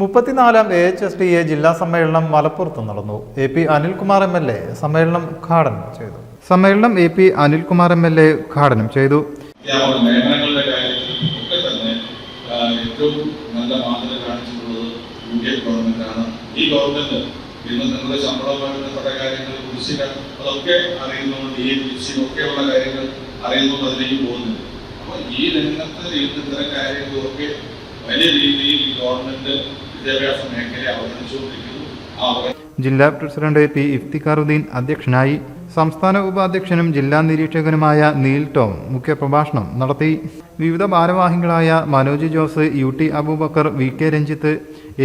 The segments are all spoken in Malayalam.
34ാം AHSDA ജില്ലാ സമ്മേളനം മലപ്പുറത്ത് നടന്നു. AP അനിൽകുമാർ MLA സമ്മേളനം ഉദ്ഘാടനം ചെയ്തു. സമ്മേളനം AP അനിൽകുമാർ MLA ഉദ്ഘാടനം ചെയ്തു. ഈ ഗവൺമെന്റ് ഇന്ന് നിങ്ങളുടെ ശമ്പളവുമായി ബന്ധപ്പെട്ട കാര്യങ്ങൾ കുടിശ്ശിക അതൊക്കെ അറിയുന്നുണ്ട്, ഈ കുടിശ്ശികൊക്കെയുള്ള കാര്യങ്ങൾ അറിയുന്നുണ്ട്, അതിലേക്ക് പോകുന്നുണ്ട്. അപ്പൊ ഈ രംഗത്ത് ഇത്തരം കാര്യങ്ങളൊക്കെ വലിയ രീതിയിൽ ഗവൺമെന്റ് വിദ്യാഭ്യാസ മേഖലയെ അവഗണിച്ചുകൊണ്ടിരിക്കുന്നു. ജില്ലാ പ്രസിഡന്റ് P ഇഫ്തിഖാറുദ്ദീൻ അധ്യക്ഷനായി. സംസ്ഥാന ഉപാധ്യക്ഷനും ജില്ലാ നിരീക്ഷകനുമായ നീൽ ടോം മുഖ്യപ്രഭാഷണം നടത്തി. വിവിധ ഭാരവാഹികളായ Manoj Jose, UT Abubakar, VK Ranjith,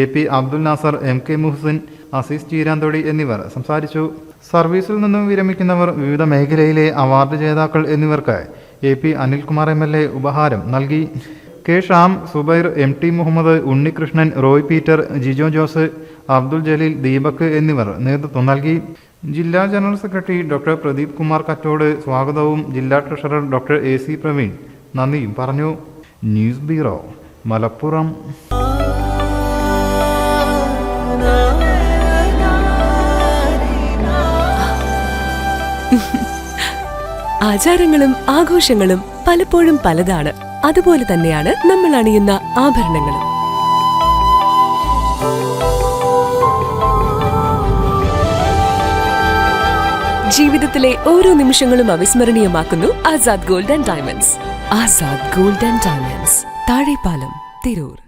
AP Abdul Nasar, MK Muhsin, Azeez Cheeranthodi എന്നിവർ സംസാരിച്ചു. സർവീസിൽ നിന്നും വിരമിക്കുന്നവർ, വിവിധ മേഖലയിലെ അവാർഡ് ജേതാക്കൾ എന്നിവർക്ക് AP അനിൽകുമാർ MLA ഉപഹാരം നൽകി. K Sham, Zubair, MT Muhammad, Unnikrishnan, Roy Peter, Jijo Jose, Abdul Jaleel, Deepak എന്നിവർ നേതൃത്വം നൽകി. ജില്ലാ general secretary doctor Pradeep Kumar Kattode സ്വാഗതവും ജില്ലാ ട്രഷറർ ഡോക്ടർ AC പ്രവീൺ നന്ദിയും പറഞ്ഞു. News bureau, Malappuram. ആചാരങ്ങളും ആഘോഷങ്ങളും പലപ്പോഴും പലതാണ്. അതുപോലെ തന്നെയാണ് നമ്മൾ അണിയുന്ന ആഭരണങ്ങളും. ജീവിതത്തിലെ ഓരോ നിമിഷങ്ങളും അവിസ്മരണീയമാക്കുന്നു Azad gold and diamonds. Azad gold and diamonds, Thazhepalam, Tirur.